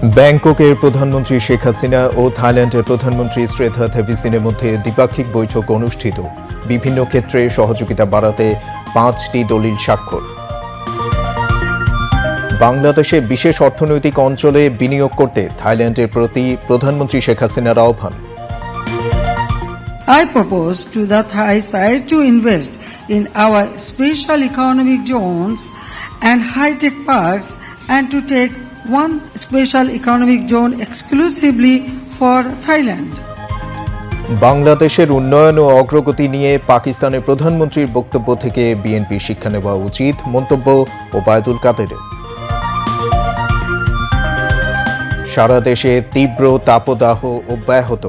ব্যাংককের প্রধানমন্ত্রী শেখ হাসিনা ও থাইল্যান্ডের প্রধানমন্ত্রী শ্রেথা থেভিসিনের মধ্যে দ্বিপাক্ষিক বৈঠক অনুষ্ঠিত। বিভিন্ন ক্ষেত্রে সহযোগিতা বাড়াতে 5টি দলিল স্বাক্ষর। বাংলাদেশে বিশেষ অর্থনৈতিক অঞ্চলে বিনিয়োগ করতে থাইল্যান্ডের প্রতি প্রধানমন্ত্রী শেখ হাসিনার আহ্বান। I propose to the Thai side to invest in our special economic zones and high-tech parks and to take one special economic zone exclusively for Thailand. বাংলাদেশের উন্নয়ন ও অগ্রগতি নিয়ে পাকিস্তানের প্রধানমন্ত্রীর বক্তব্য থেকে বিএনপি শিক্ষা নেওয়া উচিত, মন্তব্য ওবায়দুল কাদেরের। সারা দেশে তীব্র তাপদাহ অব্যাহত,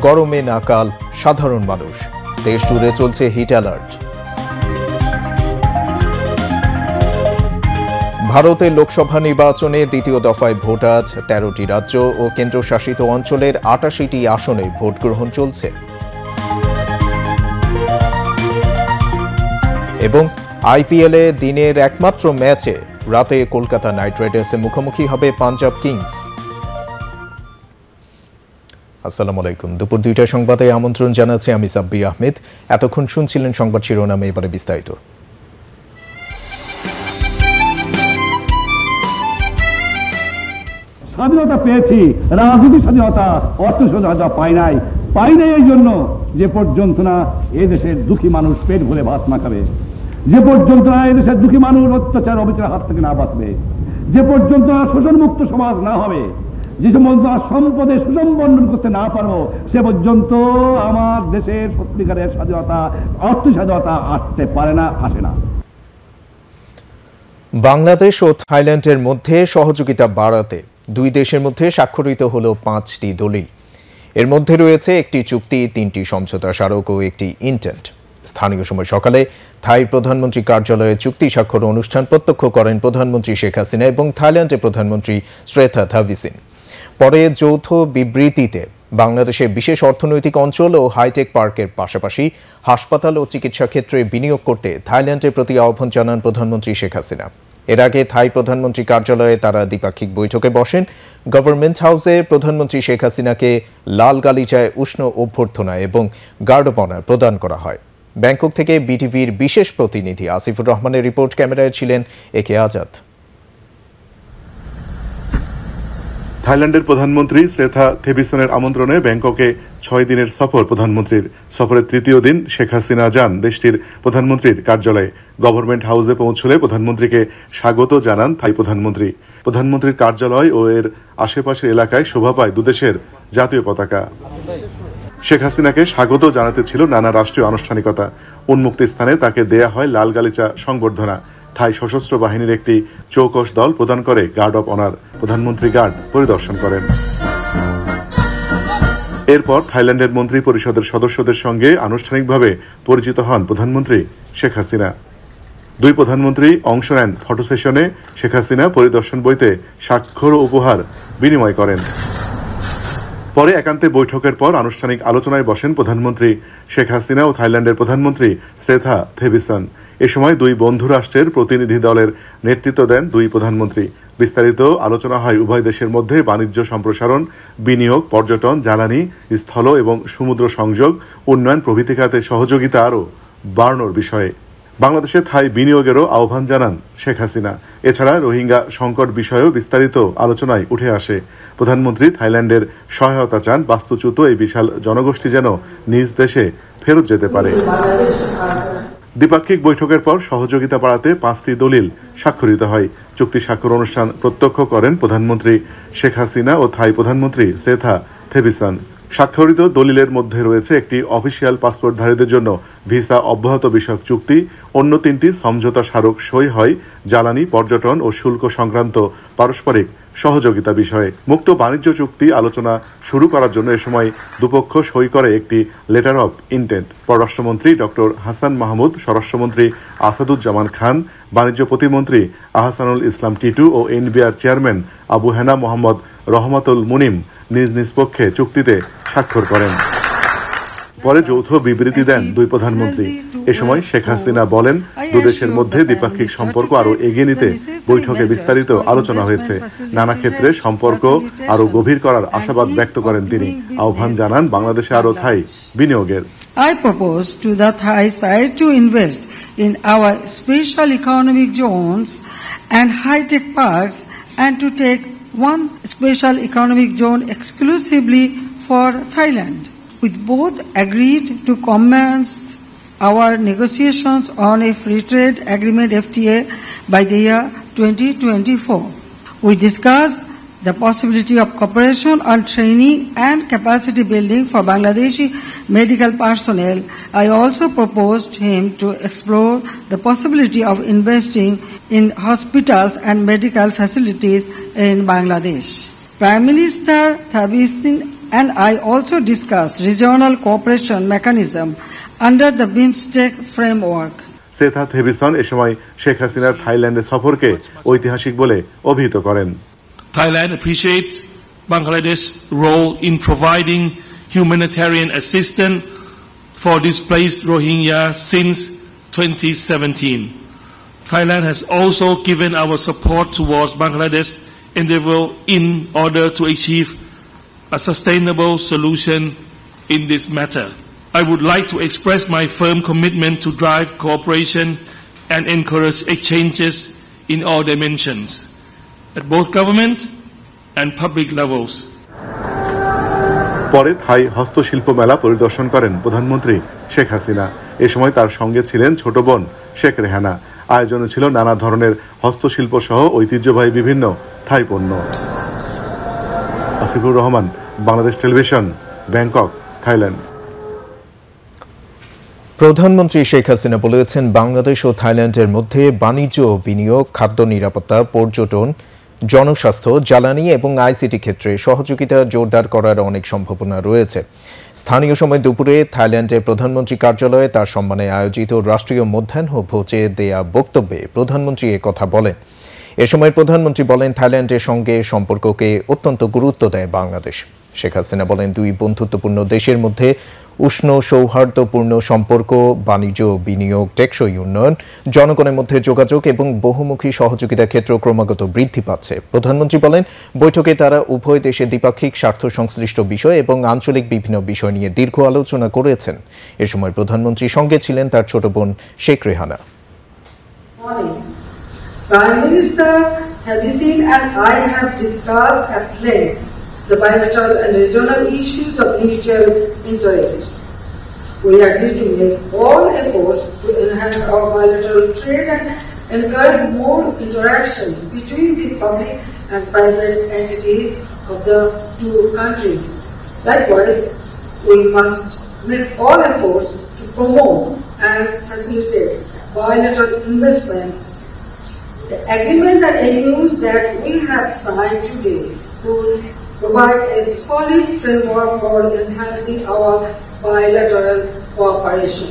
গরমে নাকাল সাধারণ মানুষ। দেশ জুড়ে চলছে হিট অ্যালার্ট। ভারতের লোকসভা নির্বাচনে দ্বিতীয় দফায় ভোট আজ 13টি রাজ্য ও কেন্দ্রশাসিত অঞ্চলের 88টি আসনে ভোট গ্রহণ চলছে। এবং আইপিএলে দিনের একমাত্র ম্যাচে রাতে কলকাতা নাইট রাইডার্সের মুখোমুখি হবে পাঞ্জাব কিংস। আসসালামু আলাইকুম। দুপুর 2টার সংবাদে আমন্ত্রণ জানাচ্ছি আমি সাব্বির আহমেদ। এতক্ষণ শুনছিলেন সংবাদ শিরোনামে, এবারে বিস্তারিত। স্বাধীনতা পেয়েছি, রাজনৈতিক স্বাধীনতা, অর্থ স্বাধীনতা পাই নাই এই জন্য যে পর্যন্ত না এদেশের দুঃখী মানুষ পেট ভরে ভাত না খাবে, যে পর্যন্ত না এদেশের দুঃখী মানুষ অত্যাচার অবিচার হাত থেকে না বাঁচবে, যে পর্যন্ত না শোষণমুক্ত সমাজ না হবে, যে পর্যন্ত সম্পদে সুষম বন্টন করতে না পারবো, সে পর্যন্ত আমার দেশের সত্যিকারের স্বাধীনতা, অর্থ স্বাধীনতা আসতে পারে না, আসে না। বাংলাদেশ ও থাইল্যান্ডের মধ্যে সহযোগিতা বাড়াতে দুই দেশের মধ্যে স্বাক্ষরিত হল 5টি দলিল। এর মধ্যে রয়েছে একটি চুক্তি, 3টি সমঝোতা স্মারক ও একটি ইন্টেন্ট। স্থানীয় সময় সকালে থাই প্রধানমন্ত্রী কার্যালয়ে চুক্তি স্বাক্ষর অনুষ্ঠান প্রত্যক্ষ করেন প্রধানমন্ত্রী শেখ হাসিনা এবং থাইল্যান্ডের প্রধানমন্ত্রী শ্রেথা থেভিসিন। পরে যৌথ বিবৃতিতে বাংলাদেশের বিশেষ অর্থনৈতিক অঞ্চল ও হাইটেক পার্কের পাশাপাশি হাসপাতাল ও চিকিৎসা ক্ষেত্রে বিনিয়োগ করতে থাইল্যান্ডের প্রতি আহ্বান জানান প্রধানমন্ত্রী শেখ হাসিনা। এর আগে থাই প্রধানমন্ত্রী কার্যালয়ে তারা দ্বিপাক্ষিক বৈঠকে বসেন। গভর্নমেন্ট হাউসে প্রধানমন্ত্রী শেখ হাসিনাকে লাল গালিচায় উষ্ণ অভ্যর্থনা এবং গার্ড অব অনার প্রদান করা হয়। ব্যাংকক থেকে বিটিভির বিশেষ প্রতিনিধি আসিফুর রহমানের রিপোর্ট, ক্যামেরায় ছিলেন একে আজাদ। থাইল্যান্ডের প্রধানমন্ত্রী শ্রেথা থেভিসনের আমন্ত্রণে ব্যাংককে 6 দিনের সফর প্রধানমন্ত্রীর। সফরের 3য় দিন শেখ হাসিনা যান দেশটির প্রধানমন্ত্রীর কার্যালয়ে। গভর্নমেন্ট হাউসে পৌঁছলে প্রধানমন্ত্রীকে স্বাগত জানান থাই প্রধানমন্ত্রী। প্রধানমন্ত্রীর কার্যালয় ও এর আশেপাশের এলাকায় শোভা পায় দুদেশের জাতীয় পতাকা। শেখ হাসিনাকে স্বাগত জানাতে ছিল নানা রাষ্ট্রীয় আনুষ্ঠানিকতা। উন্মুক্ত স্থানে তাকে দেয়া হয় লাল গালিচা সংবর্ধনা। থাই সশস্ত্র বাহিনীর একটি চৌকস দল প্রদান করে গার্ড অব অনার। প্রধানমন্ত্রী গার্ড পরিদর্শন করেন। এরপর থাইল্যান্ডের মন্ত্রী পরিষদের সদস্যদের সঙ্গে আনুষ্ঠানিকভাবে পরিচিত হন প্রধানমন্ত্রী শেখ হাসিনা। দুই প্রধানমন্ত্রী অংশ নেন ফটো সেশনে। শেখ হাসিনা পরিদর্শন বইতে স্বাক্ষর ও উপহার বিনিময় করেন। পরে একান্তে বৈঠকের পর আনুষ্ঠানিক আলোচনায় বসেন প্রধানমন্ত্রী শেখ হাসিনা ও থাইল্যান্ডের প্রধানমন্ত্রী শ্রেথা থেভিসন। এ সময় দুই বন্ধু রাষ্ট্রের প্রতিনিধি দলের নেতৃত্ব দেন দুই প্রধানমন্ত্রী। বিস্তারিত আলোচনা হয় উভয় দেশের মধ্যে বাণিজ্য সম্প্রসারণ, বিনিয়োগ, পর্যটন, জ্বালানি, স্থল এবং সমুদ্র সংযোগ, উন্নয়ন প্রভৃতি খাতে সহযোগিতা আরও বাড়ানোর বিষয়ে। বাংলাদেশে থাই বিনিয়োগেরও আহ্বান জানান শেখ হাসিনা। এছাড়া রোহিঙ্গা সংকট বিষয়েও বিস্তারিত আলোচনায় উঠে আসে। প্রধানমন্ত্রী থাইল্যান্ডের সহায়তা চান বাস্তুচ্যুত এই বিশাল জনগোষ্ঠী যেন নিজ দেশে ফেরত যেতে পারে। দ্বিপাক্ষিক বৈঠকের পর সহযোগিতা বাড়াতে 5টি দলিল স্বাক্ষরিত হয়। চুক্তি স্বাক্ষর অনুষ্ঠান প্রত্যক্ষ করেন প্রধানমন্ত্রী শেখ হাসিনা ও থাই প্রধানমন্ত্রী শ্রেথা থেভিসন। স্বাক্ষরিত দলিলের মধ্যে রয়েছে একটি অফিসিয়াল পাসপোর্টধারীদের জন্য ভিসা অব্যাহত বিষয়ক চুক্তি। অন্য 3টি সমঝোতা স্মারক সই হয় জ্বালানি, পর্যটন ও শুল্ক সংক্রান্ত পারস্পরিক সহযোগিতা বিষয়ে। মুক্ত বাণিজ্য চুক্তি আলোচনা শুরু করার জন্য এ সময় দুপক্ষ সই করে একটি লেটার অব ইন্টেন্ট। পররাষ্ট্রমন্ত্রী ডক্টর হাসান মাহমুদ, স্বরাষ্ট্রমন্ত্রী আসাদুজ্জামান খান, বাণিজ্য প্রতিমন্ত্রী আহসানুল ইসলাম টিটু ও এনবিআর চেয়ারম্যান আবু হেনা মোহাম্মদ রহমাতুল মুনিম নিজ নিজ পক্ষে চুক্তিতে স্বাক্ষর করেন। পরে যৌথ বিবৃতি দেন দুই প্রধানমন্ত্রী। এ সময় শেখ হাসিনা বলেন, দুদেশের মধ্যে দ্বিপাক্ষিক সম্পর্ক আরও এগিয়ে নিতে বৈঠকে বিস্তারিত আলোচনা হয়েছে। নানা ক্ষেত্রে সম্পর্ক আরও গভীর করার আশাবাদ ব্যক্ত করেন তিনি। আহ্বান জানান বাংলাদেশে আরও থাই বিনিয়োগের। I propose to the Thai side to invest in our special economic zones and high-tech parks and to take one special economic zone exclusively for Thailand. We both agreed to commence our negotiations on a free trade agreement FTA by the year 2024. We discussed the possibility of cooperation on training and capacity building for Bangladeshi medical personnel. I also proposed him to explore the possibility of investing in hospitals and medical facilities in Bangladesh. Prime Minister Thabit Singh and I also discussed regional cooperation mechanism under the BIMSTEC framework. সেথা থেবিসন এ সময় শেখ হাসিনার থাইল্যান্ডে সফরকে ঐতিহাসিক বলে অভিহিত করেন। Thailand appreciates Bangladesh's role in providing humanitarian assistance for displaced Rohingya since 2017. Thailand has also given our support towards Bangladesh's endeavor in order to achieve a sustainable solution in this matter. I would like to express my firm commitment to drive cooperation and encourage exchanges in all dimensions, at both government and public levels. পরে থাই হস্তশিল্প মেলা পরিদর্শন করেন প্রধানমন্ত্রী শেখ হাসিনা। এ সময় তার সঙ্গে ছিলেন ছোট বোন শেখ রেহানা। আয়োজনে ছিল নানা ধরনের হস্তশিল্প সহ ঐতিহ্যবাহী বিভিন্ন থাই পণ্য। Asifur Rahman, Bangladesh television, Bangkok, Thailand. প্রধানমন্ত্রী শেখ হাসিনা বলেছেন, বাংলাদেশ ও থাইল্যান্ডের মধ্যে বাণিজ্য, বিনিয়োগ, খাদ্য নিরাপত্তা, পর্যটন, জনস্বাস্থ্য, জ্বালানি এবং আইসিটি ক্ষেত্রে সহযোগিতা জোরদার করার অনেক সম্ভাবনা রয়েছে। স্থানীয় সময় দুপুরে থাইল্যান্ডের প্রধানমন্ত্রী কার্যালয়ে তার সম্মানে আয়োজিত রাষ্ট্রীয় মধ্যাহ্ন ভোজে দেয়া বক্তব্যে প্রধানমন্ত্রী কথা বলেন। এ সময় প্রধানমন্ত্রী বলেন, থাইল্যান্ডের সঙ্গে সম্পর্ককে অত্যন্ত গুরুত্ব দেয় বাংলাদেশ। শেখ হাসিনা বলেন, দুই বন্ধুত্বপূর্ণ দেশের মধ্যে উষ্ণ সৌহার্দ্যপূর্ণ সম্পর্ক, বাণিজ্য, বিনিয়োগ, টেকসই উন্নয়ন, জনগণের মধ্যে যোগাযোগ এবং বহুমুখী সহযোগিতার ক্ষেত্র ক্রমাগত বৃদ্ধি পাচ্ছে। প্রধানমন্ত্রী বলেন, বৈঠকে তারা উভয় দেশের দ্বিপাক্ষিক স্বার্থ সংশ্লিষ্ট বিষয় এবং আঞ্চলিক বিভিন্ন বিষয় নিয়ে দীর্ঘ আলোচনা করেছেন। এ সময় প্রধানমন্ত্রীর সঙ্গে ছিলেন তার ছোট বোন Sheikh Rehana. Prime Minister Thabit Singh and I have discussed at length the bilateral and regional issues of mutual interest. We agreed to make all efforts to enhance our bilateral trade and encourage more interactions between the public and private entities of the two countries. Likewise, we must make all efforts to promote and facilitate bilateral investments. The agreement and MOUs that we have signed today will provide a solid framework for enhancing our bilateral cooperation.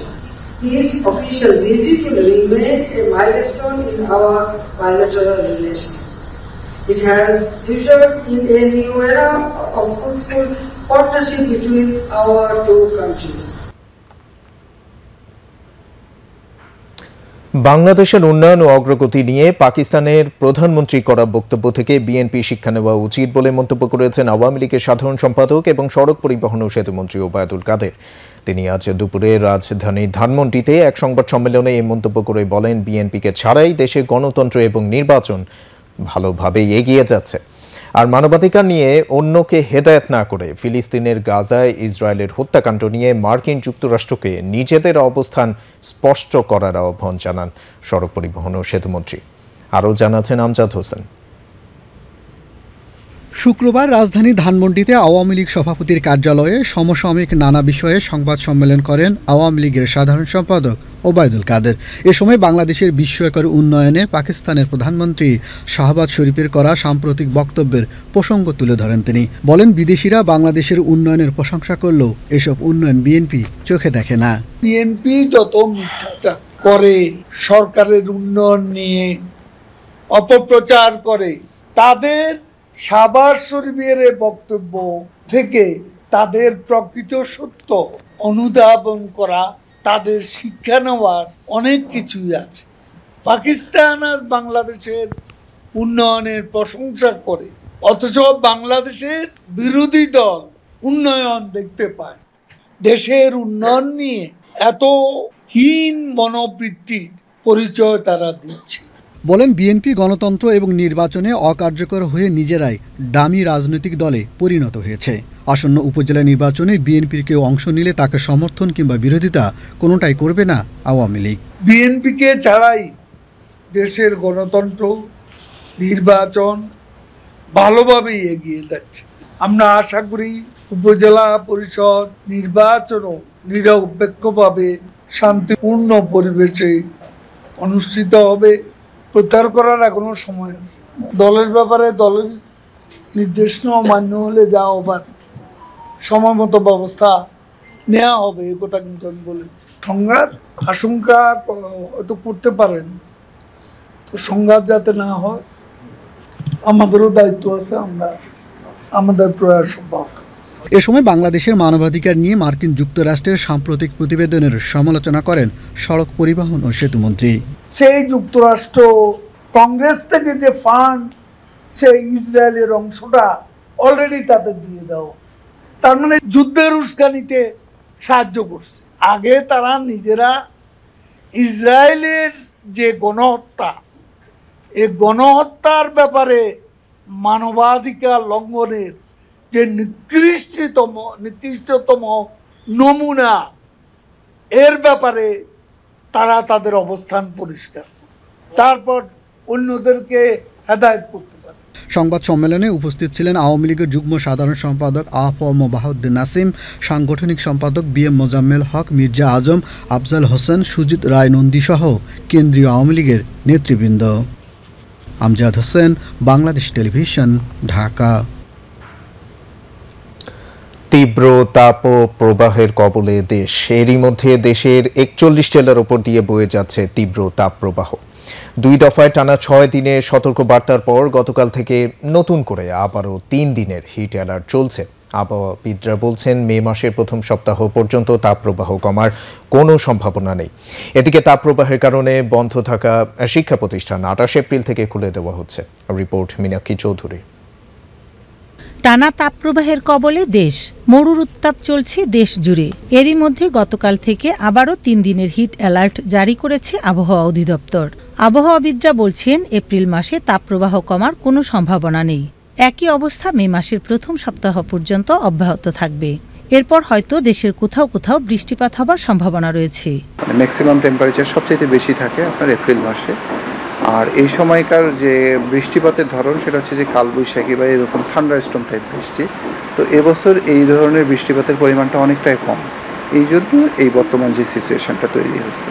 This official visit will remain a milestone in our bilateral relations. It has ushered in a new era of fruitful partnership between our two countries. বাংলাদেশের উন্নয়ন ও অগ্রগতি নিয়ে পাকিস্তানের প্রধানমন্ত্রী করা বক্তব্য থেকে BNP শিক্ষা নেওয়া উচিত বলে মন্তব্য করেছেন আওয়ামী লীগের সাধারণ সম্পাদক এবং সড়ক পরিবহন ও সেতুমন্ত্রী ওবায়দুল কাদের। তিনি আজ দুপুরে রাজধানী ধানমন্ডিতে এক সংবাদ সম্মেলনে এই মন্তব্য করে বলেন, বিএনপিকে ছাড়াই দেশে গণতন্ত্র এবং নির্বাচন ভালোভাবে এগিয়ে যাচ্ছে। আর মানবাধিকার নিয়ে অন্যকে হেদায়েত না করে ফিলিস্তিনের গাজায় ইসরায়েলের হত্যাকাণ্ড নিয়ে মার্কিন যুক্তরাষ্ট্রকে নিজেদের অবস্থান স্পষ্ট করার আহ্বান জানান সড়ক পরিবহন ও সেতুমন্ত্রী। আরও জানাচ্ছেন আমজাদ হোসেন। শুক্রবার রাজধানী ধানমন্ডিতে আওয়ামী লীগ সভাপতির কার্যালয়ে সমসাময়িক নানা বিষয়ে সংবাদ সম্মেলন করেন আওয়ামী লীগের সাধারণ সম্পাদক ওবায়দুল কাদের। এ সময় বাংলাদেশের বিস্ময়কর উন্নয়নে পাকিস্তানের প্রধানমন্ত্রী শাহবাজ শরীফের করা সাম্প্রতিক বক্তব্যের প্রসঙ্গ তুলে ধরেন তিনি। বলেন, বিদেশিরা বাংলাদেশের উন্নয়নের প্রশংসা করলেও এসব উন্নয়ন বিএনপি চোখে দেখে না। বিএনপি যত মিথ্যাচার করে, সরকারের উন্নয়ন নিয়ে অপপ্রচার করে, তাদের শাহবাজ শরীফের বক্তব্য থেকে তাদের প্রকৃত সত্য অনুধাবন করা, তাদের শিক্ষা নেওয়ার অনেক কিছুই আছে। পাকিস্তান আজ বাংলাদেশের উন্নয়নের প্রশংসা করে, অথচ বাংলাদেশের বিরোধী দল উন্নয়ন দেখতে পায়। দেশের উন্নয়ন নিয়ে এত হীন মনোবৃত্তির পরিচয় তারা দিচ্ছে। বলেন, বিএনপি গণতন্ত্র এবং নির্বাচনে অকার্যকর হয়ে নিজেরাই ডামি রাজনৈতিক দলে পরিণত হয়েছে। আসন্ন উপজেলা নির্বাচনে বিএনপির কেউ অংশ নিলে তাকে সমর্থন কিংবা বিরোধিতা কোনোটাই করবে না আওয়ামী লীগ। বিএনপিকে ছাড়াই দেশের গণতন্ত্র, নির্বাচন ভালোভাবেই এগিয়ে যাচ্ছে। আমরা আশা করি উপজেলা পরিষদ নির্বাচনও নিরপেক্ষভাবে শান্তিপূর্ণ পরিবেশে অনুষ্ঠিত হবে। প্রত্যাহার করার এখনো সময় আছে। দলের ব্যাপারে দলের নির্দেশনা মান্য হলে যা হবার সময় মতো ব্যবস্থা নেওয়া হবে, এ কথা কিন্তু আমি বলেছি। সংঘাত আশঙ্কা হয়তো করতে পারেন, তো সংঘাত যাতে না হয় আমাদেরও দায়িত্ব আছে, আমরা আমাদের প্রয়াস অব্যাহত। এ সময় বাংলাদেশের মানবাধিকার নিয়ে মার্কিন যুক্তরাষ্ট্রের সাম্প্রতিক প্রতিবেদনের সমালোচনা করেন সড়ক পরিবহন ও সেতুমন্ত্রী। সেই যুক্তরাষ্ট্র কংগ্রেস থেকে যে ফান্ড, সেই ইসরায়েলের অংশটা অলরেডি তাদের দিয়ে দেওয়া, তার মানে যুদ্ধের উস্কানিতে সাহায্য করছে। আগে তারা নিজেরা ইসরায়েলের যে গণহত্যা, এই গণহত্যার ব্যাপারে মানবাধিকার লঙ্ঘনের যে নিকৃষ্টতম নমুনা, এর ব্যাপারে তারা তাদের অবস্থান পরিষ্কার, তারপর অন্যদেরকে হেদায়েত করতে পারে। সংবাদ সম্মেলনে উপস্থিত ছিলেন আওয়ামী লীগের যুগ্ম সাধারণ সম্পাদক আ.প.ম বাহাউদ্দিন নাসিম, সাংগঠনিক সম্পাদক বি.এম মোজাম্মেল হক, মির্জা আজম, আফজাল হোসেন, সুজিত রায় নন্দী সহ কেন্দ্রীয় আওয়ামী লীগের নেতৃবৃন্দ। আমজাদ হোসেন, বাংলাদেশ টেলিভিশন, ঢাকা। তীব্র তাপ প্রবাহের কবলে দেশ। এরই মধ্যে দেশের 41 জেলার ওপর দিয়ে বয়ে যাচ্ছে তীব্র তাপ প্রবাহ। 2 দফায় টানা 6 দিনের সতর্কবার্তার পর গতকাল থেকে নতুন করে আবারও 3 দিনের হিট অ্যালার্ট চলছে। আবহাওয়াবিদরা বলছেন, মে মাসের প্রথম সপ্তাহ পর্যন্ত তাপপ্রবাহ কমার কোনো সম্ভাবনা নেই। এদিকে তাপপ্রবাহের কারণে বন্ধ থাকা শিক্ষা প্রতিষ্ঠান 28 এপ্রিল থেকে খুলে দেওয়া হচ্ছে। রিপোর্ট মীনাক্ষী চৌধুরী। টানা তাপপ্রবাহের কবলে দেশ, মরুর উত্তাপ চলছে দেশ জুড়ে। এরই মধ্যে গতকাল থেকে আবারও 3 দিনের হিট অ্যালার্ট জারি করেছে আবহাওয়া অধিদপ্তর। আবহাওয়াবিদরা বলছেন, এপ্রিল মাসে তাপপ্রবাহ কমার কোনো সম্ভাবনা নেই। একই অবস্থা মে মাসের প্রথম সপ্তাহ পর্যন্ত অব্যাহত থাকবে। এরপর হয়তো দেশের কোথাও কোথাও বৃষ্টিপাত হবার সম্ভাবনা রয়েছে। ম্যাক্সিমাম টেম্পারেচার সবচেয়ে বেশি থাকে আপনার এপ্রিল মাসে। আর এই সময়কার যে বৃষ্টিপাতের ধরন, সেটা হচ্ছে যে কালবৈশাখী বা এরকম থান্ডারস্টর্ম টাইপ বৃষ্টি। তো এবছর এই ধরনের বৃষ্টিপাতের পরিমাণটা অনেকটাই কম, এই জন্য এই বর্তমান যে সিচুয়েশনটা তৈরি হয়েছে।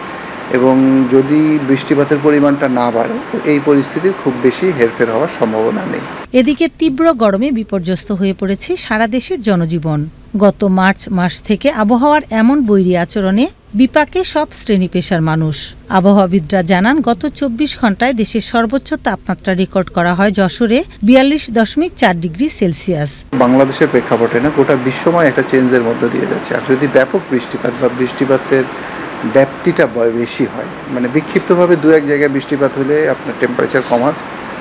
এবং যদি বৃষ্টিপাতের পরিমাণটা না বাড়ে, তো এই পরিস্থিতির খুব বেশি হেরফের হওয়ার সম্ভাবনা নেই। এদিকে তীব্র গরমে বিপর্যস্ত হয়ে পড়েছে সারা দেশের জনজীবন। গত মার্চ মাস থেকে আবহাওয়ার এমন বৈরী আচরণে বিপাকে সব শ্রেণী পেশার মানুষ। আবহাওয়াবিদরা জানান, গত 24 ঘন্টায় দেশের সর্বোচ্চ তাপমাত্রা রেকর্ড করা হয় যশোরে 42.4 ডিগ্রি সেলসিয়াস। বাংলাদেশের প্রেক্ষাপটে না, গোটা বিশ্বময় একটা চেঞ্জের মধ্য দিয়ে যাচ্ছে। আর যদি ব্যাপক বৃষ্টিপাত বা বৃষ্টিপাতের ব্যাপ্তিটা বেশি হয়, মানে বিক্ষিপ্তভাবে 2-1 জায়গায় বৃষ্টিপাত হলে আপনার টেম্পারেচার কমার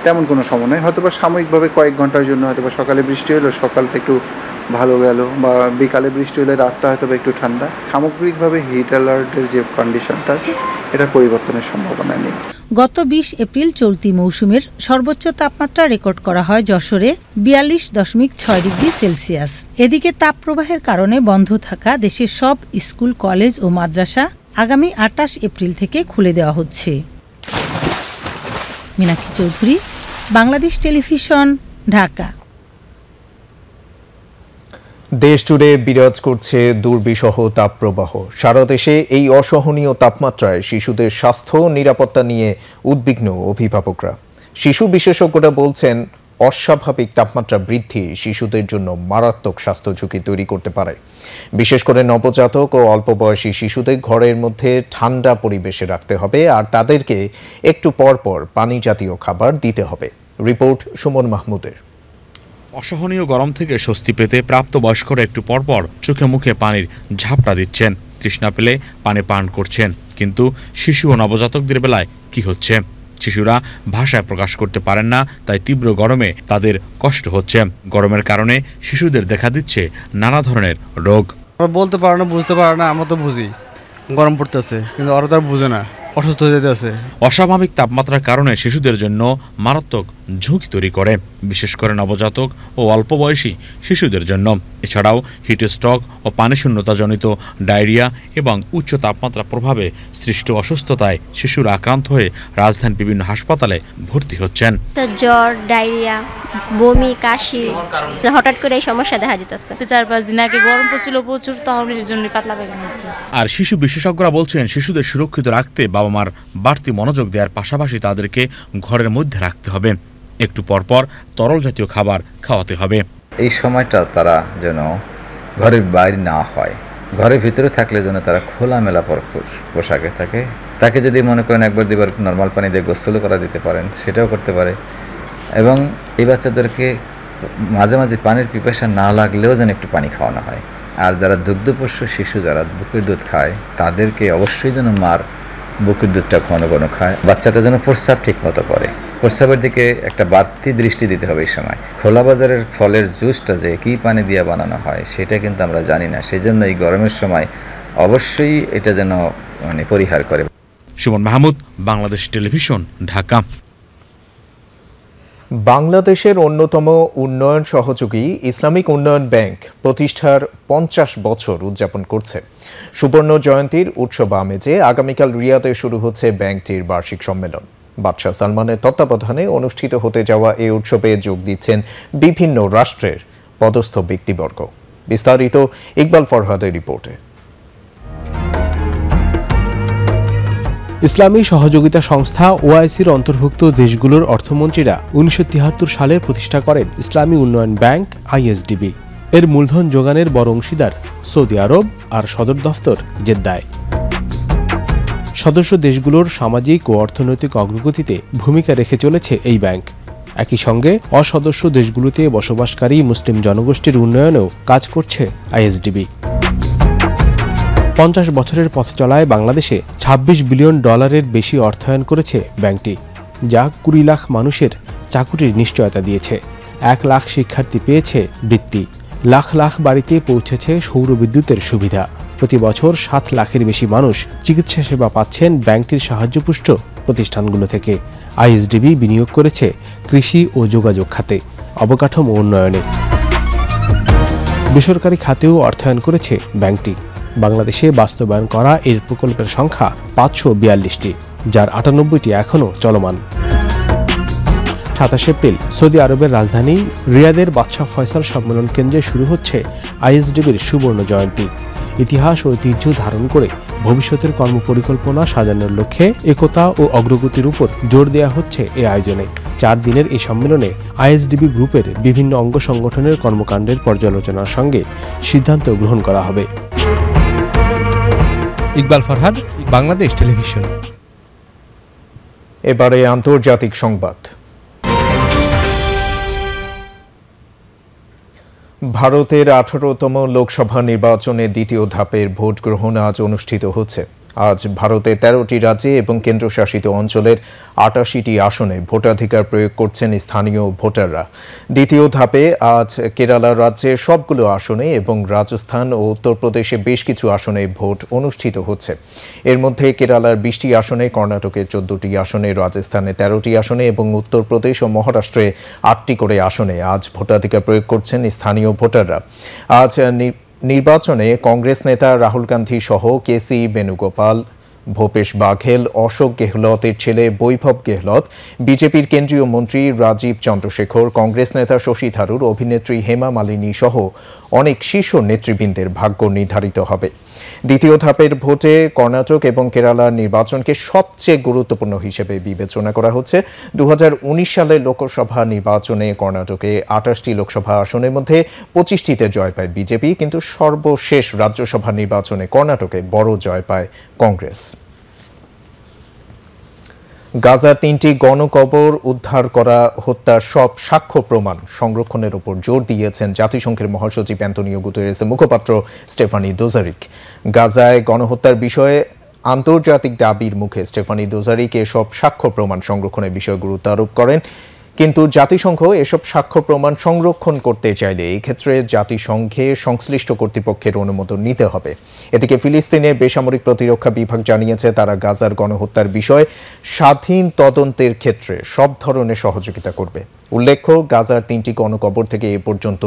তেমন কোনো সময় নয়। হয়তো বা সাময়িকভাবে কয়েক ঘন্টার জন্য হয়তো বা সকালে বৃষ্টি হলো, সকালটা একটু ভালো গেল, বা বিকালে বৃষ্টি হলে রাতটা হয়তো বা একটু ঠান্ডা। সামগ্রিকভাবে হিট অ্যালার্টের যে কন্ডিশনটা আছে, এটার পরিবর্তনের সম্ভাবনা নেই। গত 20 এপ্রিল চলতি মৌসুমের সর্বোচ্চ তাপমাত্রা রেকর্ড করা হয় যশোরে 42.6 ডিগ্রি সেলসিয়াস। এদিকে তাপপ্রবাহের কারণে বন্ধ থাকা দেশের সব স্কুল, কলেজ ও মাদ্রাসা আগামী 28 এপ্রিল থেকে খুলে দেওয়া হচ্ছে। মীনাক্ষী চৌধুরী, বাংলাদেশ টেলিভিশন, ঢাকা। দেশ জুড়ে বিরাজ করছে দুর্বিষহ তাপপ্রবাহ। সারা দেশে এই অসহনীয় তাপমাত্রায় শিশুদের স্বাস্থ্য ও নিরাপত্তা নিয়ে উদ্বিগ্ন অভিভাবকরা। শিশু বিশেষজ্ঞরা বলছেন, অস্বাভাবিক তাপমাত্রা বৃদ্ধি শিশুদের জন্য মারাত্মক স্বাস্থ্য ঝুঁকি তৈরি করতে পারে। বিশেষ করে নবজাতক ও অল্প বয়সী শিশুদের ঘরের মধ্যে ঠান্ডা পরিবেশে রাখতে হবে, আর তাদেরকে একটু পর পর পানি জাতীয় খাবার দিতে হবে। রিপোর্ট সুমন মাহমুদের। অসহনীয় গরম থেকে স্বস্তি পেতে প্রাপ্তবয়স্করা একটু পরপর চোখে মুখে পানির ঝাপটা দিচ্ছেন, তৃষ্ণা পেলে পানি পান করছেন। কিন্তু শিশু ও নবজাতকদের বেলায় কি হচ্ছে? শিশুরা ভাষায় প্রকাশ করতে পারেন না, তাই তীব্র গরমে তাদের কষ্ট হচ্ছে। গরমের কারণে শিশুদের দেখা দিচ্ছে নানা ধরনের রোগ। বলতে পারে না, বুঝতে পারে না, আমরা তো বুঝি গরম পড়তেছে, কিন্তু ওরা তো আর বুঝে না, অসুস্থ হয়ে যেতেছে। অস্বাভাবিক তাপমাত্রার কারণে শিশুদের জন্য মারাত্মক ঝুঁকি তৈরি করে, বিশেষ করে নবজাতক ও অল্প বয়সী শিশুদের জন্য। এছাড়াও হিট স্ট্রোক ও পানিশূন্যতাজনিত ডায়রিয়া এবং উচ্চ তাপমাত্রার প্রভাবে সৃষ্ট অসুস্থতায় শিশুরা আক্রান্ত হয়ে রাজধানীর বিভিন্ন হাসপাতালে ভর্তি হচ্ছেন। জ্বর, ডায়রিয়া, বমি, কাশি, হঠাৎ করে এই সমস্যা দেখা দিতেছে। 4-5 দিন আগে গরম পড়ছিল প্রচুর, তখন এর জন্য পাতলা পায়খানা হয়েছে। আর শিশু বিশেষজ্ঞরা বলছেন, শিশুদের সুরক্ষিত রাখতে বাবা মার বাড়তি মনোযোগ দেওয়ার পাশাপাশি তাদেরকে ঘরের মধ্যে রাখতে হবে। একটু পরপর তরল জাতীয় খাবার খাওয়াতে হবে। এই সময়টা তারা যেন ঘরের বাইরে না হয়, ঘরের ভিতরে থাকলে যেন তারা খোলামেলা পোশাকে থাকে। তাকে যদি মনে করেন একবার দুবার নর্মাল পানি দিয়ে গোসল করা দিতে পারেন, সেটাও করতে পারে। এবং এই বাচ্চাদেরকে মাঝে মাঝে পানির পিপাসা না লাগলেও যেন একটু পানি খাওয়ানো হয়। আর যারা দুগ্ধপোষ্য শিশু, যারা বুকের দুধ খায়, তাদেরকে অবশ্যই যেন মার বুকের দুধটা ঘন ঘন খায়। বাচ্চাটা যেন প্রস্রাব ঠিক মতো করে, প্রস্রাবের দিকে একটা বাড়তি দৃষ্টি দিতে হবে। এই সময় খোলা বাজারের ফলের জুসটা যে কী পানি দিয়ে বানানো হয় সেটা কিন্তু আমরা জানি না, সেই জন্য এই গরমের সময় অবশ্যই এটা যেন পরিহার করে। সুমন মাহমুদ, বাংলাদেশ টেলিভিশন, ঢাকা। বাংলাদেশের অন্যতম উন্নয়ন সহযোগী ইসলামিক উন্নয়ন ব্যাংক প্রতিষ্ঠার 50 বছর উদযাপন করছে। সুবর্ণ জয়ন্তীর উৎসব আমেজে আগামীকাল রিয়াদে শুরু হচ্ছে ব্যাংকটির বার্ষিক সম্মেলন। বাদশাহ সালমানের তত্ত্বাবধানে অনুষ্ঠিত হতে যাওয়া এই উৎসবে যোগ দিচ্ছেন বিভিন্ন রাষ্ট্রের পদস্থ ব্যক্তিবর্গ। বিস্তারিত ইকবাল ফরহাদের রিপোর্টে। ইসলামী সহযোগিতা সংস্থা ওআইসির অন্তর্ভুক্ত দেশগুলোর অর্থমন্ত্রীরা 1973 সালে প্রতিষ্ঠা করেন ইসলামী উন্নয়ন ব্যাংক আইএসডিবি। এর মূলধন যোগানের বড় অংশীদার সৌদি আরব আর সদর দফতর জেদ্দায়। সদস্য দেশগুলোর সামাজিক ও অর্থনৈতিক অগ্রগতিতে ভূমিকা রেখে চলেছে এই ব্যাংক। একই সঙ্গে অসদস্য দেশগুলোতে বসবাসকারী মুসলিম জনগোষ্ঠীর উন্নয়নেও কাজ করছে আইএসডিবি। 50 বছরের পথ চলায় বাংলাদেশে $26 বিলিয়ন বেশি অর্থায়ন করেছে ব্যাংকটি, যা 20 লাখ মানুষের চাকুরির নিশ্চয়তা দিয়েছে। 1 লাখ শিক্ষার্থী পেয়েছে বৃত্তি, লাখ লাখ বাড়িতে পৌঁছেছে সৌর বিদ্যুতের সুবিধা। প্রতি বছর 7 লাখের বেশি মানুষ চিকিৎসা সেবা পাচ্ছেন ব্যাংকটির সাহায্যপুষ্ট প্রতিষ্ঠানগুলো থেকে। আইএসডিবি বিনিয়োগ করেছে কৃষি ও যোগাযোগ খাতে, অবকাঠামো উন্নয়নে। বেসরকারি খাতেও অর্থায়ন করেছে ব্যাংকটি। বাংলাদেশে বাস্তবায়ন করা এর প্রকল্পের সংখ্যা 542টি, যার 98টি এখনও চলমান। 27 এপ্রিল সৌদি আরবের রাজধানী রিয়াদের বাদশাহ ফয়সাল সম্মেলন কেন্দ্রে শুরু হচ্ছে আইএসডিবির সুবর্ণ জয়ন্তী। ইতিহাস ও ঐতিহ্য ধারণ করে ভবিষ্যতের কর্মপরিকল্পনা সাজানোর লক্ষ্যে একতা ও অগ্রগতির উপর জোর দেওয়া হচ্ছে এই আয়োজনে। 4 দিনের এই সম্মেলনে আইএসডিবি গ্রুপের বিভিন্ন অঙ্গ সংগঠনের কর্মকাণ্ডের পর্যালোচনার সঙ্গে সিদ্ধান্ত গ্রহণ করা হবে। ইকবাল ফরহাদ, বাংলাদেশ টেলিভিশন। এবারে আন্তর্জাতিক সংবাদ। ভারতের 18তম লোকসভা নির্বাচনে দ্বিতীয় ধাপের ভোট গ্রহণ আজ অনুষ্ঠিত হচ্ছে। আজ ভারতে 13টি রাজ্যে এবং কেন্দ্রশাসিত অঞ্চলের 88টি আসনে ভোটাধিকার প্রয়োগ করছেন স্থানীয় ভোটাররা। দ্বিতীয় ধাপে আজ কেরালা রাজ্যের সবগুলো আসনে এবং রাজস্থান ও উত্তরপ্রদেশে বেশ কিছু আসনে ভোট অনুষ্ঠিত হচ্ছে। এর মধ্যে কেরালার 20টি আসনে, কর্ণাটকের 14টি আসনে, রাজস্থানে 13টি আসনে এবং উত্তরপ্রদেশ ও মহারাষ্ট্রে 8টি করে আসনে আজ ভোটাধিকার প্রয়োগ করছেন স্থানীয় ভোটাররা। আজ নির্বাচনে কংগ্রেস নেতা রাহুল গান্ধী সহ কেসি বেণুগোপাল, ভূপেশ বাঘেল, অশোক গেহলতের ছেলে বৈভব গেহলত, বিজেপির কেন্দ্রীয় মন্ত্রী রাজীব চন্দ্রশেখর, কংগ্রেস নেতা শশী থারুর, অভিনেত্রী হেমা মালিনী সহ অনেক শীর্ষ নেতৃবৃন্দের ভাগ্য নির্ধারিত হবে। দ্বিতীয় ধাপের ভোটে কর্ণাটক এবং কেরালার নির্বাচনকে সবচেয়ে গুরুত্বপূর্ণ হিসেবে বিবেচনা করা হচ্ছে। 2019 সালের লোকসভা নির্বাচনে কর্ণাটকে 28টি লোকসভা আসনের মধ্যে 25টিতে জয় পায় বিজেপি, কিন্তু সর্বশেষ রাজ্যসভা নির্বাচনে কর্ণাটকে বড় জয় পায় কংগ্রেস। গাজার 3টি গণকবর উদ্ধার করা হত্যার সব সাক্ষ্য প্রমাণ সংরক্ষণের উপর জোর দিয়েছেন জাতিসংঘের মহাসচিব অ্যান্তোনিও গুতেরেসের মুখপাত্র স্টেফানি দুজারিক। গাজায় গণহত্যার বিষয়ে আন্তর্জাতিক দাবির মুখে স্টেফানি দুজারিক এসব সাক্ষ্য প্রমাণ সংরক্ষণের বিষয়ে গুরুত্ব আরোপ করেন। কিন্তু জাতিসংঘ এসব সাক্ষ্য প্রমাণ সংরক্ষণ করতে চাইলে এই ক্ষেত্রে জাতিসংঘে সংশ্লিষ্ট কর্তৃপক্ষের অনুমোদন নিতে হবে। এদিকে ফিলিস্তিনে বেসামরিক প্রতিরক্ষা বিভাগ জানিয়েছে তারা গাজার গণহত্যার বিষয়ে স্বাধীন তদন্তের ক্ষেত্রে সব ধরনের সহযোগিতা করবে। উল্লেখ্য, গাজার 3টি গণকবর থেকে এ পর্যন্ত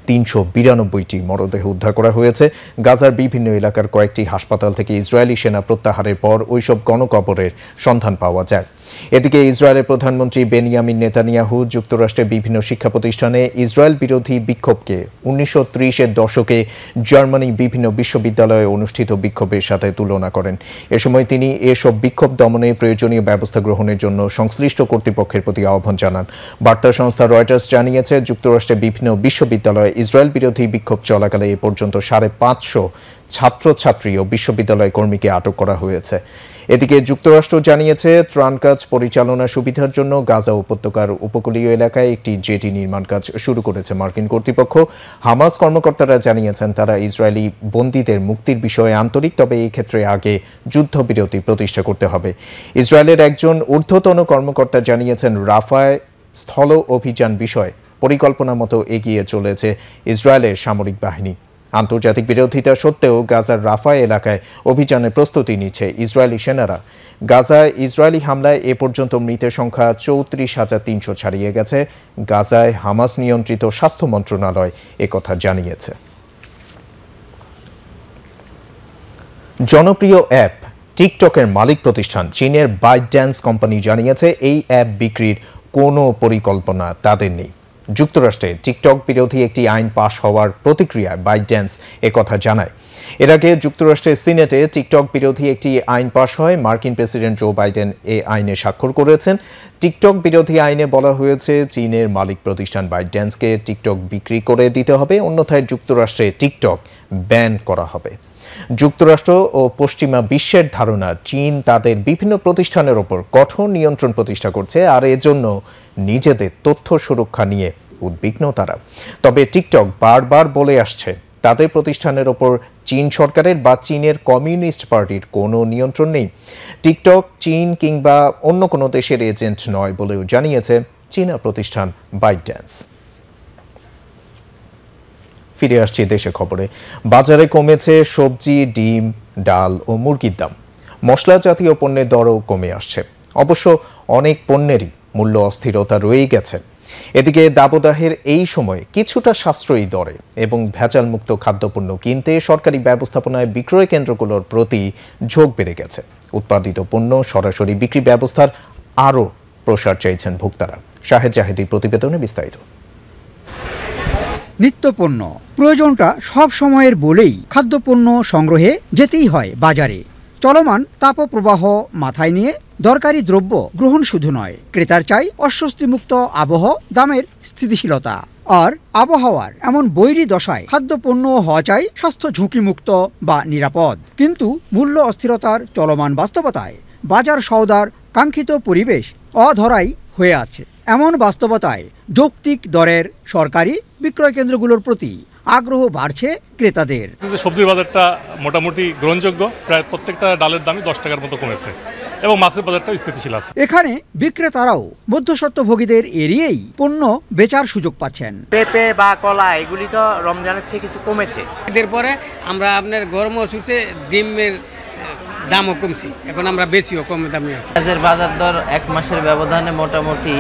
392টি মরদেহ উদ্ধার করা হয়েছে। গাজার বিভিন্ন এলাকার কয়েকটি হাসপাতাল থেকে ইসরায়েলি সেনা প্রত্যাহারের পর ওইসব গণকবরের সন্ধান পাওয়া যায়। এদিকে ইসরায়েলের প্রধানমন্ত্রী বেনিয়ামিন নেতানিয়াহু যুক্তরাষ্ট্রের বিভিন্ন শিক্ষা প্রতিষ্ঠানে ইসরায়েল বিরোধী বিক্ষোভকে 1930-এর দশকে জার্মানির বিভিন্ন বিশ্ববিদ্যালয়ে অনুষ্ঠিত বিক্ষোভের সাথে তুলনা করেন। এ সময় তিনি এসব বিক্ষোভ দমনে প্রয়োজনীয় ব্যবস্থা গ্রহণের জন্য সংশ্লিষ্ট কর্তৃপক্ষের প্রতি আহ্বান জানান। বার্তা সংস্থা রয়টার্স জানিয়েছে যুক্তরাষ্ট্রের বিভিন্ন বিশ্ববিদ্যালয়ে ইসরায়েল বিরোধী বিক্ষোভ চলাকালে এ পর্যন্ত 550 ছাত্রছাত্রী ও বিশ্ববিদ্যালয় কর্মীকে আটক করা হয়েছে। এদিকে যুক্তরাষ্ট্র জানিয়েছে ত্রাণ কাজ পরিচালনা সুবিধার জন্য গাজা উপত্যকার উপকূলীয় এলাকায় একটি জেটি নির্মাণ কাজ শুরু করেছে মার্কিন কর্তৃপক্ষ। হামাস কর্মকর্তারা জানিয়েছেন তারা ইসরায়েলি বন্দীদের মুক্তির বিষয়ে আন্তরিক, তবে এই ক্ষেত্রে আগে যুদ্ধবিরতি প্রতিষ্ঠা করতে হবে। ইসরায়েলের একজন ঊর্ধ্বতন কর্মকর্তা জানিয়েছেন রাফায় স্থল অভিযান বিষয়ে পরিকল্পনা মতো এগিয়ে চলেছে ইসরায়েলের সামরিক বাহিনী। আন্তর্জাতিক বিরোধিতা সত্ত্বেও গাজার রাফা এলাকায় অভিযানের প্রস্তুতি নিচ্ছে ইসরায়েলি সেনারা। গাজায় ইসরায়েলি হামলায় এ পর্যন্ত মৃতের সংখ্যা 34,300 ছাড়িয়ে গেছে। গাজায় হামাস নিয়ন্ত্রিত স্বাস্থ্য মন্ত্রণালয় একথা জানিয়েছে। জনপ্রিয় অ্যাপ টিকটকের মালিক প্রতিষ্ঠান চীনের বাইটড্যান্স কোম্পানি জানিয়েছে এই অ্যাপ বিক্রির কোনো পরিকল্পনা তাদের নেই। যুক্তরাষ্ট্রে টিকটক বিরোধী একটি আইন পাশ হওয়ার প্রতিক্রিয়ায় বাইটড্যান্স একথা জানায়। এর আগে যুক্তরাষ্ট্রের সিনেটে টিকটক বিরোধী একটি আইন পাশ হয়। মার্কিন প্রেসিডেন্ট জো বাইডেন এই আইনে স্বাক্ষর করেছেন। টিকটক বিরোধী আইনে বলা হয়েছে চীনের মালিক প্রতিষ্ঠান বাইটড্যান্সকে টিকটক বিক্রি করে দিতে হবে, অন্যথায় যুক্তরাষ্ট্রে টিকটক ব্যান করা হবে। যুক্তরাষ্ট্র ও পশ্চিমা বিশ্বের ধারণা চীন তাদের বিভিন্ন প্রতিষ্ঠানের ওপর কঠোর নিয়ন্ত্রণ প্রতিষ্ঠা করছে, আর এজন্য নিজেদের তথ্য সুরক্ষা নিয়ে উদ্বিগ্ন তারা। তবে টিকটক বারবার বলে আসছে তাদের প্রতিষ্ঠানের ওপর চীন সরকারের বা চীনের কমিউনিস্ট পার্টির কোনো নিয়ন্ত্রণ নেই। টিকটক চীন কিংবা অন্য কোনো দেশের এজেন্ট নয় বলেও জানিয়েছে চীনা প্রতিষ্ঠান বাইটড্যান্স। ফিরে আসছি দেশে খবরে। বাজারে কমেছে সবজি, ডিম, ডাল ও মুরগির দাম। মশলা জাতীয় পণ্যের দরও কমে আসছে। অবশ্য অনেক পণ্যেরই মূল্য অস্থিরতা রয়েই গেছে। এদিকে দাবদাহের এই সময়ে কিছুটা সাশ্রয়ী দরে এবং ভেজালমুক্ত খাদ্যপণ্য কিনতে সরকারি ব্যবস্থাপনায় বিক্রয় কেন্দ্রগুলোর প্রতি ঝোঁক বেড়ে গেছে। উৎপাদিত পণ্য সরাসরি বিক্রি ব্যবস্থার আরও প্রসার চাইছেন ভোক্তারা। শাহেদ জাহেদির প্রতিবেদনে বিস্তারিত। নিত্যপণ্য প্রয়োজনটা সব সময়ের বলেই খাদ্যপণ্য সংগ্রহে যেতেই হয় বাজারে। চলমান তাপপ্রবাহ মাথায় নিয়ে দরকারি দ্রব্য গ্রহণ শুধু নয়, ক্রেতার চাই অস্বস্তিমুক্ত আবহ, দামের স্থিতিশীলতা। আর আবহাওয়ার এমন বৈরী দশায় খাদ্যপণ্য হওয়া চাই স্বাস্থ্য ঝুঁকিমুক্ত বা নিরাপদ। কিন্তু মূল্য অস্থিরতার চলমান বাস্তবতায় বাজার সওদার কাঙ্ক্ষিত পরিবেশ অধরাই হয়ে আছে। এমন বাস্তবতায় যৌক্তিক দরের সরকারি বিক্রয় কেন্দ্রগুলোর প্রতি আগ্রহ বাড়ছে ক্রেতাদের। সবজির বাজারটা মোটামুটি গ্রহণযোগ্য, প্রায় প্রত্যেকটা ডালের দামই 10 টাকার মতো কমেছে এবং মাছের বাজারটাও স্থিতিশীল আছে। এখানে বিক্রেতারাও মধ্যস্বত্বভোগীদের এড়িয়েই পণ্য বেচার সুযোগ পাচ্ছেন। পেঁপে বা কলা এগুলি তো রমজানের চেয়ে কিছু কমেছে। এরপরে আমরা আপনার গরম ওষুধে ডিমের দামও কমছি, এখন আমরা বেশিও কম দামে। পেঁয়াজের বাজার দর এক মাসের ব্যবধানে মোটামুটি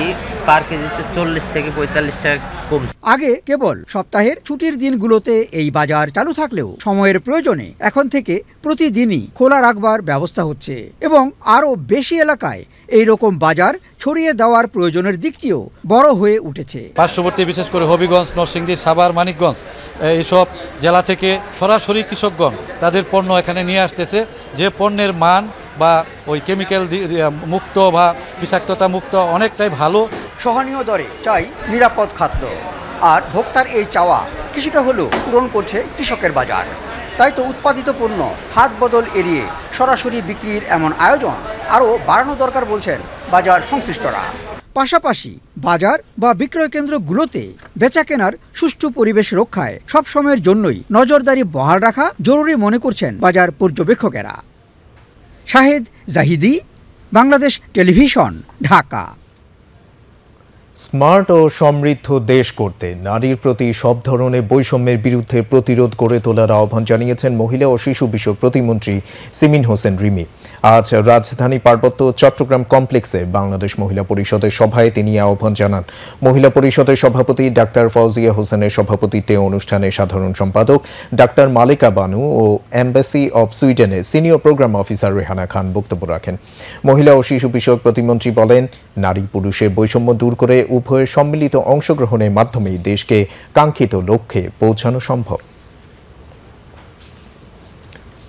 পার কেজিতে 40 থেকে 45 টাকা কমছে। আগে কেবল সপ্তাহের ছুটির দিনগুলোতে এই বাজার চালু থাকলেও সময়ের প্রয়োজনে এখন থেকে প্রতিদিনই খোলা রাখবার ব্যবস্থা হচ্ছে এবং আরও বেশি এলাকায় এই রকম বাজার ছড়িয়ে দেওয়ার প্রয়োজনের দিকটিও বড় হয়ে উঠেছে। পার্শ্ববর্তী বিশেষ করে হবিগঞ্জ, নরসিংদী, সাভার, মানিকগঞ্জ এইসব জেলা থেকে সরাসরি কৃষকগণ তাদের পণ্য এখানে নিয়ে আসতেছে। যে পণ্যের মান বা ওই কেমিক্যাল মুক্ত বা বিষাক্ততা মুক্ত অনেকটাই ভালো। সহনীয় দরে চাই নিরাপদ খাদ্য, আর ভোক্তার এই চাওয়া কিছুটা হলেও পূরণ করছে কৃষকের বাজার। তাই তো উৎপাদিত পণ্য হাত বদল এড়িয়ে সরাসরি বিক্রির এমন আয়োজন আরও বাড়ানো দরকার বলছেন বাজার সংশ্লিষ্টরা। পাশাপাশি বাজার বা বিক্রয় কেন্দ্রগুলোতে বেচাকেনার সুষ্ঠু পরিবেশ রক্ষায় সব সময়ের জন্যই নজরদারি বহাল রাখা জরুরি মনে করছেন বাজার পর্যবেক্ষকেরা। শাহেদ জাহিদি, বাংলাদেশ টেলিভিশন, ঢাকা। স্মার্ট ও সমৃদ্ধ দেশ করতে নারীর প্রতি সব ধরনের বৈষম্যের বিরুদ্ধে প্রতিরোধ গড়ে তোলার আহ্বান জানিয়েছেন মহিলা ও শিশু বিষয়ক প্রতিমন্ত্রী সিমিন হোসেন রিমি। আজ রাজধানী পার্বত্য চট্টগ্রাম কমপ্লেক্সে বাংলাদেশ মহিলা পরিষদের সভায় তিনি আহ্বান জানান। মহিলা পরিষদের সভাপতি ডাক্তার ফৌজিয়া হোসেনের সভাপতিত্বে অনুষ্ঠানে সাধারণ সম্পাদক ডাক্তার মালিকা বানু ও এম্বাসি অব সুইডেনের senior program officer Rehana Khan বক্তব্য রাখেন। মহিলা ও শিশু বিষয়ক প্রতিমন্ত্রী বলেন, নারী পুরুষের বৈষম্য দূর করে উভয়ের সম্মিলিত অংশগ্রহণের মাধ্যমেই দেশকে কাঙ্ক্ষিত লক্ষ্যে পৌঁছানো সম্ভব।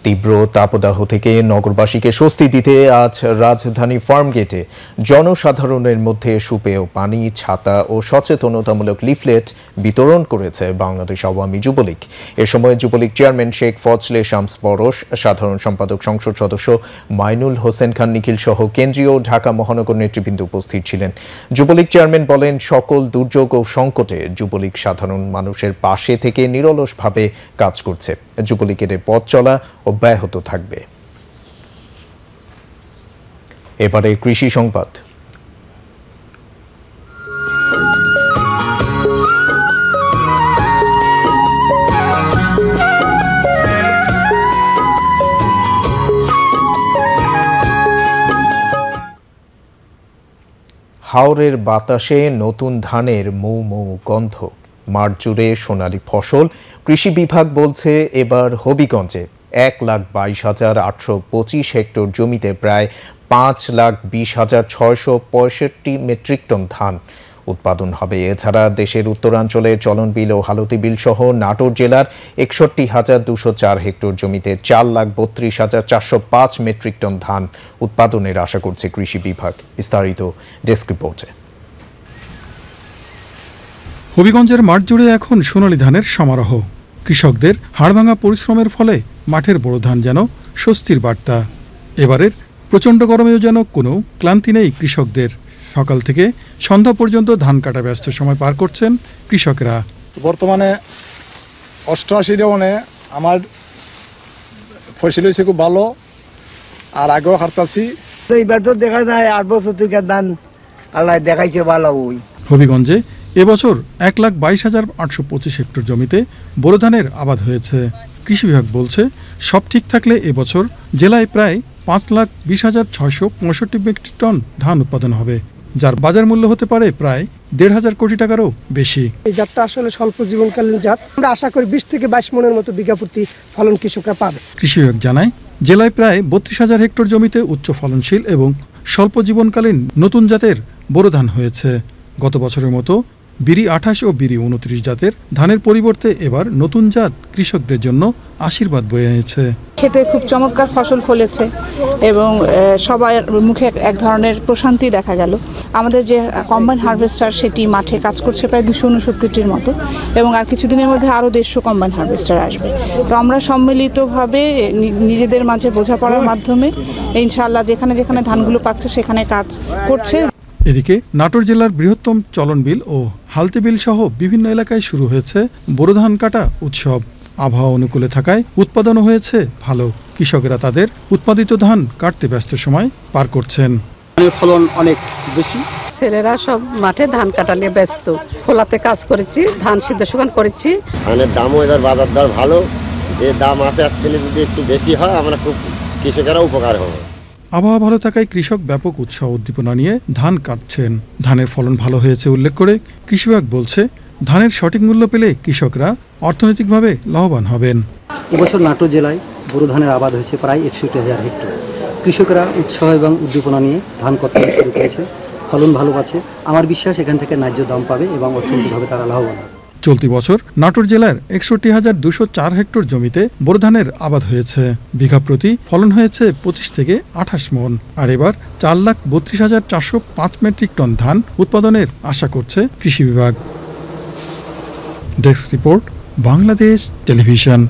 তীব্র তাপদাহ থেকে নগরবাসীকে স্বস্তি দিতে আজ রাজধানী ফার্মগেটে জনসাধারণের মধ্যে সুপেয় পানি, ছাতা ও সচেতনতামূলক লিফলেট বিতরণ করেছে বাংলাদেশ আওয়ামী যুবলীগ। এ সময় যুবলীগ চেয়ারম্যান শেখ ফজলে শামস পরশ, সাধারণ সম্পাদক সংসদ সদস্য মাইনুল হোসেন খান নিখিল সহ কেন্দ্রীয় ঢাকা মহানগর নেতৃবৃন্দ উপস্থিত ছিলেন। যুবলীগ চেয়ারম্যান বলেন, সকল দুর্যোগ ও সংকটে যুবলীগ সাধারণ মানুষের পাশে থেকে নিরলসভাবে কাজ করছে। যুবলীগের পথ চলা অব্যাহত থাকবে। এবারে কৃষি সংবাদ। হাওরের বাতাসে নতুন ধানের মৌ মৌ গন্ধ, মাঠ জুড়ে সোনালী ফসল। কৃষি বিভাগ বলছে এবার হবিগঞ্জে 1,22,825 হেক্টর জমিতে প্রায় 5,20,665 মেট্রিক টন ধান উৎপাদন হবে। এছাড়া দেশের উত্তরাঞ্চলে চলনবিল ও হালতিবিল সহ নাটোর জেলার 61,204 হেক্টর জমিতে 4,32,405 মেট্রিক টন ধান উৎপাদনের আশা করছে কৃষি বিভাগ। বিস্তারিত ডেস্ক রিপোর্টে। হবিগঞ্জের মাঠ জুড়ে এখন সোনালী ধানের সমারোহ। কৃষকদের হাড়ভাঙা পরিশ্রমের ফলে মাঠের বড় ধান যেন স্বস্তির বার্তা। এবারের প্রচণ্ড গরমেও যেন কোনো ক্লান্তি নেই কৃষকদের। সকাল থেকে সন্ধ্যা পর্যন্ত ধান কাটা ব্যস্ত সময় পার করছেন কৃষকরা। বর্তমানে 88 দেওয়ানে আমার ফসল হয়েছে খুব ভালো, আর আগেও হারতাছি। এইবার তো দেখা যায় 8 বছর থেকে ধান আল্লাহ দেখাইছে ভালো। হবিগঞ্জে এবছর 1,22,825 হেক্টর জমিতে বোরো ধানের আবাদ হয়েছে। কৃষি বিভাগ বলছে, সব ঠিক থাকলে এবছর জেলায় প্রায় 5,20,665 মেট্রিক টন ধান উৎপাদন হবে, যার বাজার মূল্য হতে পারে প্রায় 1,500 কোটি টাকারও বেশি। এই জাতটা আসলে স্বল্প জীবনকালীন জাত। আমরা আশা করি 20 থেকে 22 মনের মতো বিঘা প্রতি ফলন কৃষকরা পাবে। কৃষি বিভাগ জানায়, জেলায় প্রায় 32,000 হেক্টর জমিতে উচ্চ ফলনশীল এবং স্বল্প জীবনকালীন নতুন জাতের বোরো ধান হয়েছে। গত বছরের মতো বিরি 28 ও বিরি 29 জাতের ধানের পরিবর্তে এবার নতুন জাত কৃষকদের জন্য আশীর্বাদ বয়ে এনেছে। খেতে খুব চমৎকার ফসল ফলেছে এবং সবার মুখে এক ধরনের প্রশান্তি দেখা গেল। আমাদের যে কম্বাইন হারভেস্টার সেটি মাঠে কাজ করছে প্রায় 269টির মতো, এবং আর কিছুদিনের মধ্যে আরও 150 কম্বাইন হারভেস্টার আসবে। তো আমরা সম্মিলিতভাবে নিজেদের মাঝে বোঝাপড়ার মাধ্যমে ইনশাআল্লাহ যেখানে যেখানে ধানগুলো পাচ্ছে সেখানে কাজ করছে। এদিকে নাটোর জেলার বৃহত্তম চলনবিল ও হালতিবিল সহ বিভিন্ন এলাকায় শুরু হয়েছে বোরো ধান কাটা উৎসব। আবহাওয়া অনুকূলে থাকায় উৎপাদনও হয়েছে ভালো। কৃষকেরা তাদের উৎপাদিত ধান কাটতে ব্যস্ত সময় পার করছেন। ফলন অনেক বেশি। ছেলেরা সব মাঠে ধান কাটা নিয়ে ব্যস্ত। খোলাতে কাজ করেছি, ধান সিদ্ধ শুকান করেছি। ধানের দামও এবার বাজার দর ভালো, যে দাম আছে আসলে যদি একটু বেশি হয় আমরা খুব কৃষকেরা উপকার হবে। আবহাওয়া ভালো থাকায় কৃষক ব্যাপক উৎসাহ উদ্দীপনা নিয়ে ধান কাটছেন। ধানের ফলন ভালো হয়েছে উল্লেখ করে কৃষি বিভাগ বলছে, ধানের সঠিক মূল্য পেলে কৃষকরা অর্থনৈতিকভাবে লাভবান হবেন। এবছর নাটোর জেলায় বোরো ধানের আবাদ হয়েছে প্রায় 61,000 হেক্টর। কৃষকেরা উৎসাহ এবং উদ্দীপনা নিয়ে ধান কাটতে শুরু করেছে। ফলন ভালো পাচ্ছে। আমার বিশ্বাস এখান থেকে ন্যায্য দাম পাবে এবং অর্থনৈতিকভাবে তারা লাভবান হবে। চলতি বছর নাটোর জেলার 61,204 হেক্টর জমিতে বোরো ধানের আবাদ হয়েছে। বিঘা প্রতি ফলন হয়েছে 25 থেকে 28 মন। আর এবার 4,32,405 মেট্রিক টন ধান উৎপাদনের আশা করছে কৃষি বিভাগ। Desk report, Bangladesh television.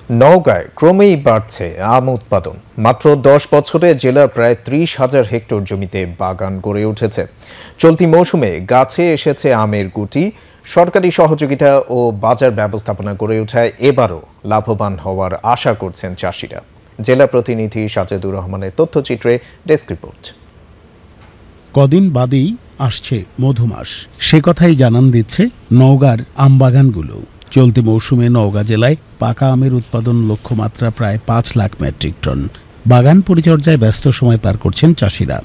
নওগাঁয় ক্রমেই বাড়ছে আম উৎপাদন। মাত্র 10 বছরে জেলার প্রায় 30,000 হেক্টর জমিতে বাগান গড়ে উঠেছে। চলতি মৌসুমে গাছে এসেছে আমের গুটি। সরকারি সহযোগিতা ও বাজার ব্যবস্থাপনা গড়ে ওঠায় এবারও লাভবান হওয়ার আশা করছেন চাষিরা। জেলা প্রতিনিধি সাজেদুর রহমানের তথ্যচিত্রে ডেস্ক রিপোর্ট। কদিন বাদেই আসছে মধুমাস, সে কথাই জানান দিচ্ছে নওগাঁর আমবাগানগুলো। চলতি মৌসুমে নওগাঁ জেলায় পাকা আমের উৎপাদন লক্ষ্যমাত্রা প্রায় 5 লাখ মেট্রিক টন। বাগান পরিচর্যায় ব্যস্ত সময় পার করছেন চাষিরা।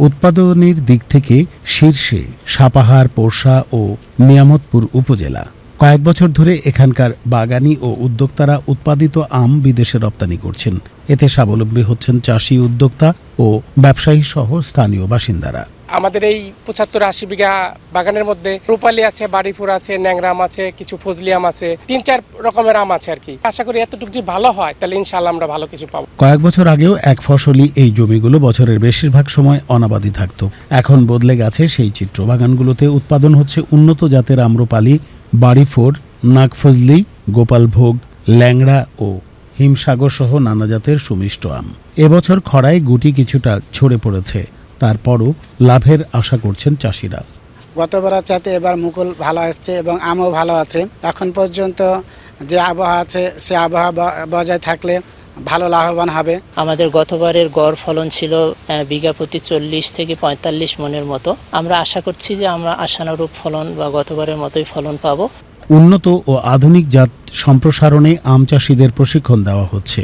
উৎপাদনের দিক থেকে শীর্ষে সাপাহার, পোরশা ও নিয়ামতপুর উপজেলা। কয়েক বছর ধরে এখানকার বাগানি ও উদ্যোক্তারা উৎপাদিত আম বিদেশে রপ্তানি করছেন। এতে স্বাবলম্বী হচ্ছেন চাষি, উদ্যোক্তা ও ব্যবসায়ী সহ স্থানীয় বাসিন্দারা। আমাদের এই 75-80 বিঘা বাগানের মধ্যে রূপালী আছে, বাড়িপুর আছে, ন্যাংরা আম আছে, কিছু ফজলি আম আছে, 3-4 রকমের আম আছে আর কি। আশা করি এতটুকু যদি ভালো হয় তাহলে ইনশাআল্লাহ আমরা ভালো কিছু পাবো। কয়েক বছর আগেও এক ফসলি এই জমিগুলো বছরের বেশিরভাগ সময় অনাবাদি থাকত। এখন বদলে গেছে সেই চিত্র। বাগানগুলোতে উৎপাদন হচ্ছে উন্নত জাতের আম্রপালি, বাড়িফোর, নাগফজলি, গোপালভোগ, ল্যাংড়া ও হিমসাগর সহ নানা জাতের সুমিষ্ট আম। এবছর খরায় গুটি কিছুটা ঝরে পড়েছে, তারপরও লাভের আশা করছেন চাষিরা। গতবারের চাইতে এবার মুকুল ভালো আসছে এবং আমও ভালো আছে। এখন পর্যন্ত যে আবহাওয়া আছে সে আবহাওয়া বজায় থাকলে ভালো লাভবান হবে। আমাদের গতবারের গড় ফলন ছিল বিঘা প্রতি 40 থেকে 45 মনের মতো। আমরা আশা করছি যে আমরা আশানুরূপ ফলন বা গতবারের মতোই ফলন পাবো। উন্নত ও আধুনিক জাত সম্প্রসারণে আম চাষিদের প্রশিক্ষণ দেওয়া হচ্ছে,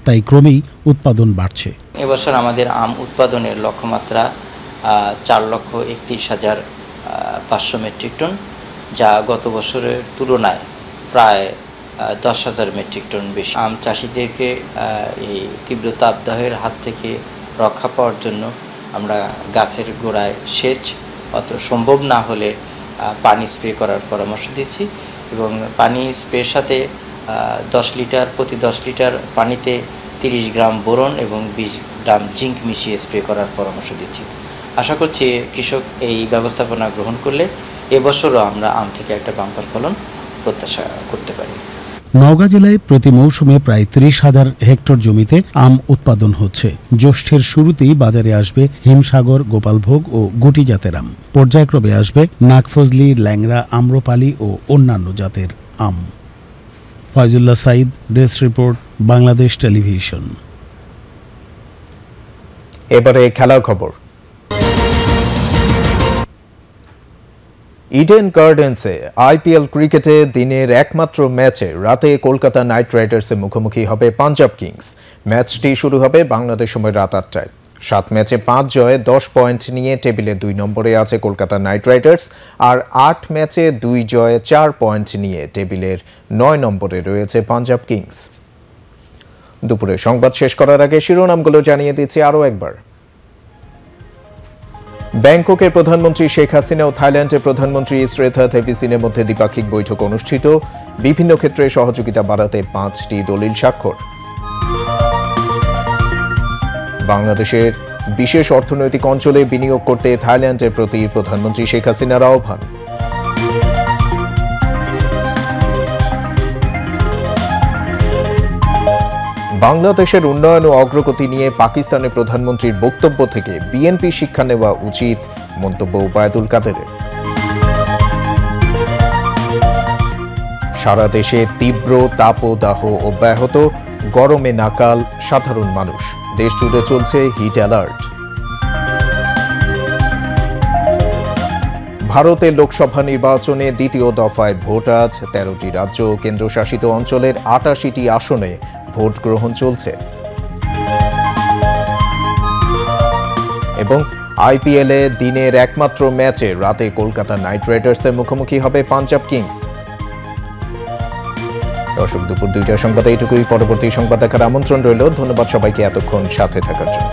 তাই ক্রমেই উৎপাদন বাড়ছে। এবছর আমাদের আম উৎপাদনের লক্ষ্যমাত্রা 4,31,500 মেট্রিক টন, যা গত বছরের তুলনায় প্রায় 10,000 মেট্রিক টন বেশি। আম চাষিদেরকে এই তীব্র তাপদাহের হাত থেকে রক্ষা পাওয়ার জন্য আমরা গাছের গোড়ায় সেচ অত সম্ভব না হলে পানি স্প্রে করার পরামর্শ দিচ্ছি এবং পানি স্প্রের সাথে 10 লিটার প্রতি 10 লিটার পানিতে 30 গ্রাম বোরন এবং 20 গ্রাম জিঙ্ক মিশিয়ে স্প্রে করার পরামর্শ দিচ্ছি। আশা করছি কৃষক এই ব্যবস্থাপনা গ্রহণ করলে এবছরও আমরা আম থেকে একটা বাম্পার ফলন প্রত্যাশা করতে পারি। নওগাঁ জেলায় প্রতি মৌসুমে প্রায় 30,000 হেক্টর জমিতে আম উৎপাদন হচ্ছে। জ্যৈষ্ঠের শুরুতেই বাজারে আসবে হিমসাগর, গোপালভোগ ও গুটি জাতের আম। পর্যায়ক্রমে আসবে নাগফজলি, ল্যাংড়া, আম্রপালি ও অন্যান্য জাতের আম। Foyzullah Sayeed, desk report, Bangladesh television. এবারে খেলার খবর। ইডেন গার্ডেন্সে আইপিএল ক্রিকেটে দিনের একমাত্র ম্যাচে রাতে কলকাতা নাইট রাইডার্সের মুখোমুখি হবে পাঞ্জাব কিংস। ম্যাচটি শুরু হবে বাংলাদেশ সময় রাত 8টায়। 7 ম্যাচে 5 জয়ে 10 পয়েন্ট নিয়ে টেবিলে 2 নম্বরে আছে কলকাতা নাইট রাইডার্স, আর 8 ম্যাচে 2 জয়ে 4 পয়েন্ট নিয়ে টেবিলের 9 নম্বরে রয়েছে পাঞ্জাব কিংস। দুপুরে সংবাদ শেষ করার আগে শিরোনামগুলো জানিয়ে দিচ্ছি আরও একবার। ব্যাংককের প্রধানমন্ত্রী শেখ হাসিনা ও থাইল্যান্ডের প্রধানমন্ত্রী ইসরেথা থেবিসিনের মধ্যে দ্বিপাক্ষিক বৈঠক অনুষ্ঠিত। বিভিন্ন ক্ষেত্রে সহযোগিতা বাড়াতে 5টি দলিল স্বাক্ষর। বাংলাদেশের বিশেষ অর্থনৈতিক অঞ্চলে বিনিয়োগ করতে থাইল্যান্ডের প্রতি প্রধানমন্ত্রী শেখ হাসিনার আহ্বান। বাংলাদেশের উন্নয়ন ও অগ্রগতি নিয়ে পাকিস্তানের প্রধানমন্ত্রীর বক্তব্য থেকে বিএনপি শিক্ষা নেওয়া উচিত, মন্তব্য ওবায়দুল কাদেরের। সারা দেশে তীব্র তাপদাহ অব্যাহত, গরমে নাকাল সাধারণ মানুষ। দেশ জুড়ে চলছে হিট অ্যালার্ট। ভারতের লোকসভা নির্বাচনে দ্বিতীয় দফায় ভোট আজ। 13টি রাজ্য ও কেন্দ্রশাসিত অঞ্চলের 88টি আসনে ভোট গ্রহণ চলছে। এবং আইপিএলে দিনের একমাত্র ম্যাচে রাতে কলকাতা নাইট রাইডার্সের মুখোমুখি হবে পাঞ্জাব কিংস। দর্শক, দুপুর 2টার সংবাদে এইটুকুই। পরবর্তী সংবাদ দেখার আমন্ত্রণ রইল। ধন্যবাদ সবাইকে এতক্ষণ সাথে থাকার জন্য।